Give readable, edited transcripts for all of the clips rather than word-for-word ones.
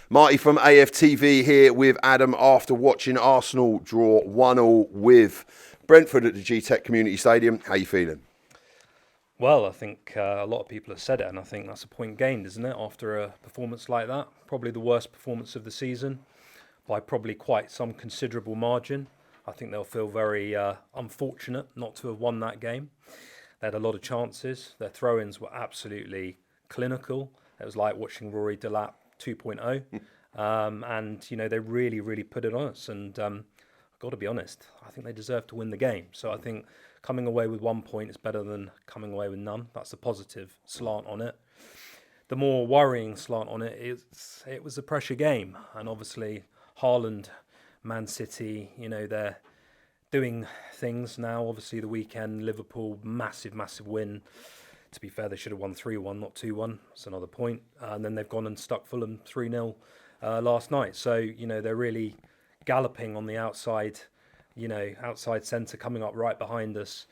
Marty from AFTV here with Adam after watching Arsenal draw 1-1 with Brentford at the G-Tech Community Stadium. How you feeling? Well, I think a lot of people have said it, and I think that's a point gained, isn't it, after a performance like that? Probably the worst performance of the season by probably quite some considerable margin. I think they'll feel very unfortunate not to have won that game. They had a lot of chances. Their throw-ins were absolutely clinical. It was like watching Rory Delap 2.0. And, you know, they really, really put it on us. And I've got to be honest, I think they deserve to win the game. So I think coming away with 1 point is better than coming away with none. That's the positive slant on it. The more worrying slant on it is it was a pressure game. And obviously, Haaland, Man City, you know, they're doing things now. Obviously, the weekend, Liverpool, massive, massive win. To be fair, they should have won 3-1, not 2-1. That's another point. And then they've gone and stuck Fulham 3-0 last night. So, you know, they're really galloping on the outside, you know, outside centre coming up right behind us.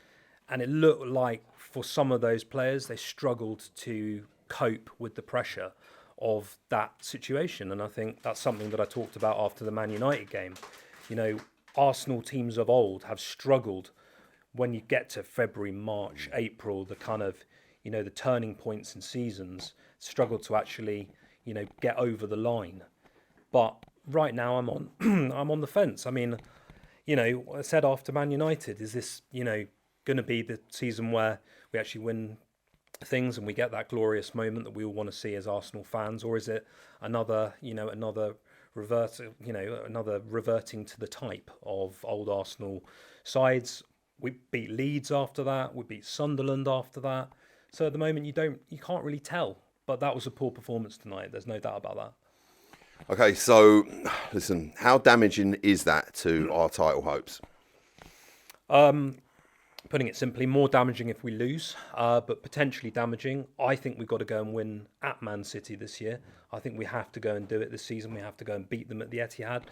And it looked like for some of those players, they struggled to cope with the pressure of that situation. And I think that's something that I talked about after the Man United game. You know, Arsenal teams of old have struggled when you get to February, March, April, the kind of, you know, the turning points in seasons, struggle to actually, you know, get over the line. But right now I'm on I'm on the fence. I mean, you know, I said after Man United, is this, you know, going to be the season where we actually win things and we get that glorious moment that we all want to see as Arsenal fans, or is it another, you know, another reverting to the type of old Arsenal sides? We beat Leeds after that, we beat Sunderland after that. So at the moment you can't really tell. But that was a poor performance tonight. There's no doubt about that. Okay, so listen, how damaging is that to our title hopes? Putting it simply, more damaging if we lose, but potentially damaging. I think we've got to go and win at Man City this year. I think we have to go and do it this season. We have to go and beat them at the Etihad.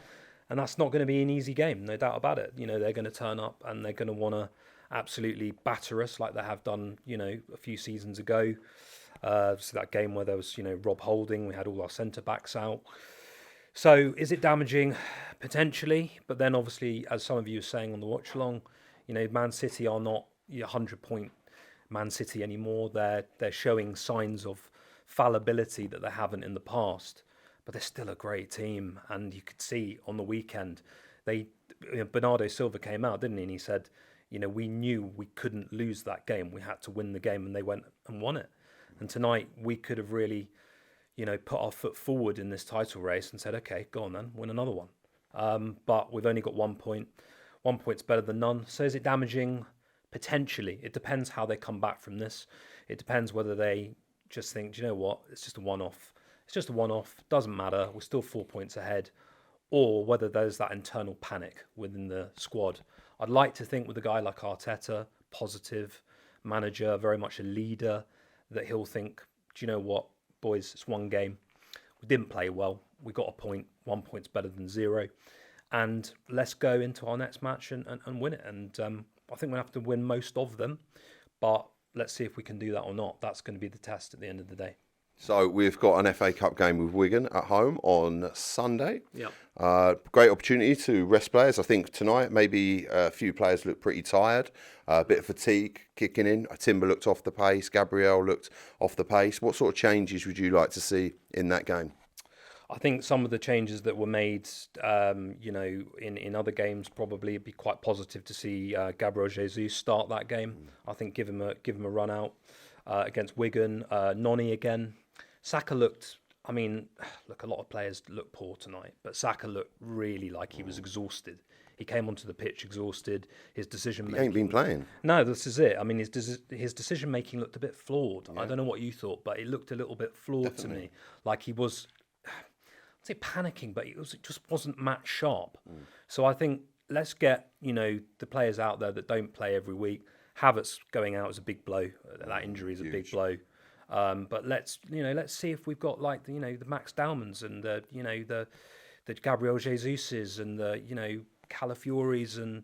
And that's not going to be an easy game, no doubt about it. You know, they're going to turn up and they're going to want to absolutely batter us like they have done, you know, a few seasons ago. So that game where there was, you know, Rob Holding, we had all our centre-backs out. So is it damaging? Potentially. But then obviously, as some of you are saying on the watch-along, you know, Man City are not 100-point Man City anymore. They're showing signs of fallibility that they haven't in the past. But they're still a great team. And you could see on the weekend, Bernardo Silva came out, didn't he? And he said, you know, we knew we couldn't lose that game. We had to win the game, and they went and won it. And tonight, we could have really, you know, put our foot forward in this title race and said, okay, go on then, win another one. But we've only got 1 point. 1 point's better than none. So is it damaging? Potentially. It depends how they come back from this. It depends whether they just think, do you know what, it's just a one-off. It's just a one-off. Doesn't matter. We're still 4 points ahead. Or whether there's that internal panic within the squad. I'd like to think with a guy like Arteta, positive manager, very much a leader, that he'll think, do you know what, boys, it's one game. We didn't play well. We got a point. 1 point's better than zero. And let's go into our next match and win it. And I think we'll have to win most of them. But let's see if we can do that or not. That's going to be the test at the end of the day. So we've got an FA Cup game with Wigan at home on Sunday. Yeah. Great opportunity to rest players. I think tonight maybe a few players look pretty tired. A bit of fatigue kicking in. Timber looked off the pace. Gabriel looked off the pace. What sort of changes would you like to see in that game? I think some of the changes that were made, you know, in other games probably it'd be quite positive to see Gabriel Jesus start that game. I think give him a run out against Wigan. Noni again. Saka looked. I mean, look, a lot of players looked poor tonight, but Saka looked really like he was exhausted. He came onto the pitch exhausted. His decision making. He ain't been playing. No, this is it. I mean, his decision making looked a bit flawed. Yeah. I don't know what you thought, but it looked a little bit flawed to me. Like he was. I'd say panicking, but it just wasn't match sharp. So I think let's get, you know, the players out there that don't play every week. Havertz going out is a big blow. That injury is a big blow. But let's see if we've got like the Max Daumans and the Gabriel Jesuses and the Calafioris and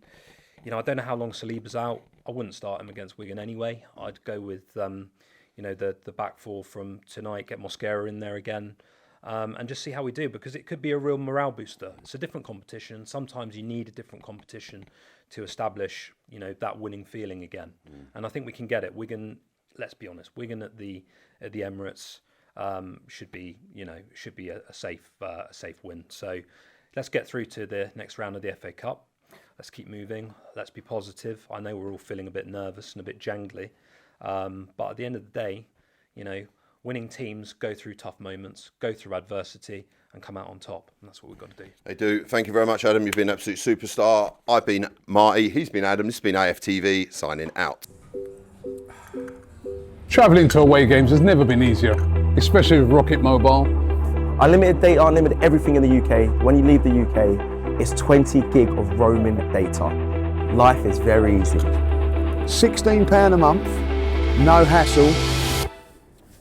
I don't know how long Saliba's out. I wouldn't start him against Wigan anyway. I'd go with the back four from tonight. Get Mosquera in there again. and just see how we do, because it could be a real morale booster. It's a different competition. Sometimes you need a different competition to establish, that winning feeling again. And I think we can get it. Wigan, let's be honest, Wigan at the Emirates should be a safe win. So let's get through to the next round of the FA Cup. Let's keep moving. Let's be positive. I know we're all feeling a bit nervous and a bit jangly, but at the end of the day, winning teams go through tough moments, go through adversity, and come out on top. And that's what we've got to do. They do. Thank you very much, Adam. You've been an absolute superstar. I've been Marty. He's been Adam. This has been AFTV signing out. Travelling to away games has never been easier, especially with Rocket Mobile. Unlimited data, unlimited everything in the UK. When you leave the UK, it's 20 gig of roaming data. Life is very easy. £16 a month, no hassle.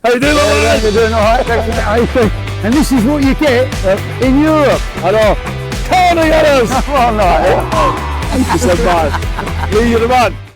How you doing? You're doing all right? And this is what you get in Europe. Hello. Tony Adams! Thank you so much. Lee, you're the man.